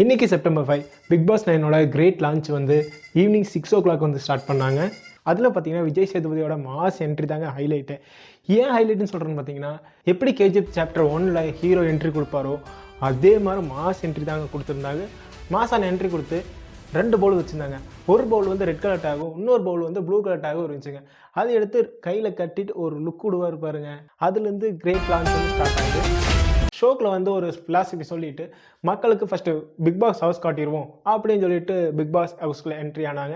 இன்னைக்கு September 5 big boss 9ஓட great launch வந்து ஈவினிங் 6 o'clock வந்து ஸ்டார்ட் பண்ணாங்க. அதில் பார்த்தீங்கன்னா விஜய் சேதுபதியோட மாஸ் என்ட்ரி தாங்க ஹைலைட்டு. ஏன் ஹைலைட்டுன்னு சொல்கிறேன்னு பார்த்தீங்கன்னா, எப்படி கேஜிஎஃப் சாப்டர் 1ல் ஹீரோ என்ட்ரி கொடுப்பாரோ அதே மாதிரி மாஸ் என்ட்ரி தாங்க கொடுத்துருந்தாங்க. மாசான என்ட்ரி கொடுத்து 2 பவுல் வச்சுருந்தாங்க. ஒரு பவுல் வந்து ரெட் கலர் டேகும், இன்னொரு பவுல் வந்து ப்ளூ கலர் டேகும் இருந்துச்சுங்க. அதை எடுத்து கையில் கட்டிட்டு ஒரு லுக் விடுவார் பாருங்க. அதுலேருந்து கிரேட் லான்ச் வந்து ஸ்டார்ட் ஆகுது. ஷோக்கில் வந்து ஒரு ஃபிலாசபி சொல்லிட்டு மக்களுக்கு ஃபஸ்ட்டு பிக் பாஸ் ஹவுஸ் காட்டிடுவோம் அப்படின்னு சொல்லிட்டு பிக் பாஸ் ஹவுஸ்க்குள்ள என்ட்ரி ஆனாங்க.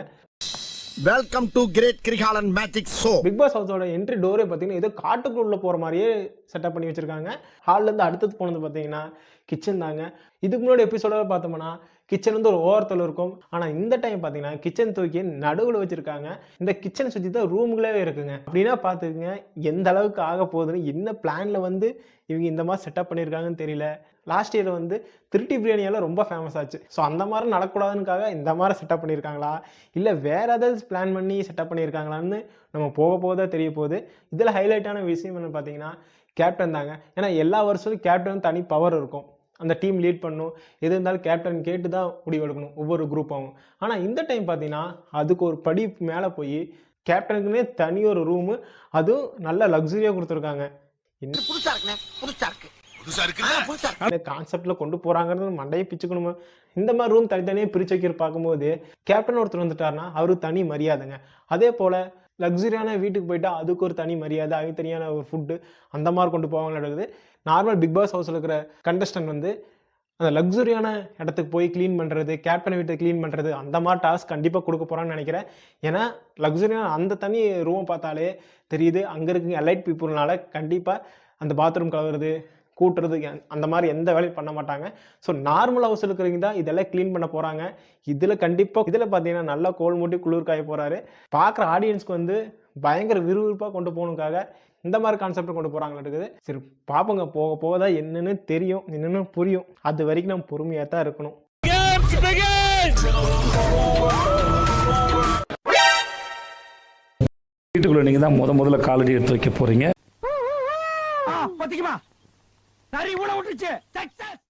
Welcome to great Kirikalan magic show. Big boss ஹவுஸோட என்ட்ரி டோரே பார்த்தீங்கன்னா ஏதோ காட்டுக்குள்ளே போகிற மாதிரியே செட்டப் பண்ணி வச்சுருக்காங்க. ஹால்லேருந்து அடுத்தது போனது பார்த்தீங்கன்னா கிச்சன் தாங்க. இதுக்கு முன்னாடி எபிசோட பார்த்தோம்னா கிச்சன் வந்து ஒரு ஓரத்தில் இருக்கும். ஆனால் இந்த டைம் பார்த்தீங்கன்னா கிச்சன் தூக்கி நடுவில் வச்சுருக்காங்க. இந்த கிச்சனை சுற்றி தான் ரூம்களே இருக்குங்க. அப்படின்னா பார்த்துக்குங்க எந்த அளவுக்கு ஆக போகுதுன்னு, என்ன பிளானில் வந்து இவங்க இந்த மாதிரி செட்டப் பண்ணியிருக்காங்கன்னு தெரியல. லாஸ்ட் இயர் வந்து திருட்டி பிரியாணியெல்லாம் ரொம்ப ஃபேமஸ் ஆச்சு. ஸோ அந்த மாதிரி நடக்கூடாதுனுக்காக இந்த மாதிரி செட்டப் பண்ணியிருக்காங்களா, இல்லை வேறு ஏதாவது பிளான் பண்ணி செட்டப் பண்ணியிருக்காங்களான்னு நம்ம போக போக தெரிய போகுது. இதில் ஹைலைட்டான விஷயம் என்ன பார்த்தீங்கன்னா கேப்டன் தாங்க. ஏன்னா எல்லா வருஷமும் கேப்டன் தனி பவர் இருக்கும். அந்த டீம் லீட் பண்ணணும், எது இருந்தாலும் கேப்டன் கேட்டு தான் முடிவெடுக்கணும் ஒவ்வொரு குரூப்பாகவும். ஆனால் இந்த டைம் பார்த்தீங்கன்னா அதுக்கு ஒரு படி மேலே போய் கேப்டனுக்குன்னே தனி ஒரு ரூமு, அதுவும் நல்ல லக்ஸரியாக கொடுத்துருக்காங்க. இந்த கான்செப்டில் கொண்டு போகிறாங்கிறது மண்டையை பிச்சுக்கணுமா? இந்த மாதிரி ரூம் தனித்தனியாக பிரித்து வைக்கிற பார்க்கும்போது கேப்டன் ஒருத்தர் வந்துட்டாருன்னா அவருக்கு தனி மரியாதைங்க. அதே போல் லக்ஸரியான வீட்டுக்கு போயிட்டா அதுக்கு ஒரு தனி மரியாதை, அதுக்கு தனியான ஒரு ஃபுட்டு, அந்த மாதிரி கொண்டு போவாங்க நடக்குது. நார்மல் பிக் பாஸ் ஹவுஸில் இருக்கிற கண்டஸ்டன்ட் வந்து அந்த லக்ஸரியான இடத்துக்கு போய் க்ளீன் பண்ணுறது, கேப்டன் வீட்டை க்ளீன் பண்ணுறது, அந்த மாதிரி டாஸ்க் கண்டிப்பாக கொடுக்க போகிறான்னு நினைக்கிறேன். ஏன்னா லக்ஸரியான அந்த தனி ரூமை பார்த்தாலே தெரியுது அங்கே இருக்க எலைட் பீப்புள்னால கண்டிப்பாக அந்த பாத்ரூம் கழுவுறது, கூட்டுறது, அந்த மாதிரி எந்த வேலையும் பண்ண மாட்டாங்க. ஸோ நார்மல் ஹவுஸ் இருக்கிறவங்க தான் இதெல்லாம் க்ளீன் பண்ண போகிறாங்க. இதில் கண்டிப்பாக இதில் பார்த்தீங்கன்னா நல்லா கோல் மூட்டி குளிர் காய போகிறாரு. பார்க்குற ஆடியன்ஸ்க்கு வந்து பயங்கர விறுவிறுப்பாக கொண்டு போகணுக்காக இந்த மாதிரி கான்செப்டை கொண்டு போகிறாங்களா இருக்குது. சரி பார்ப்போங்க, போக போக தான் என்னன்னு தெரியும், என்னன்னு புரியும். அது வரைக்கும் நம்ம பொறுமையாக தான் இருக்கணும். வீட்டுக்குள்ள நீங்க தான் முதல்ல காலடி எடுத்து வைக்க போறீங்க. பாத்தீங்களா? சரி உள்ள விட்டுச்சு. சக்சஸ்.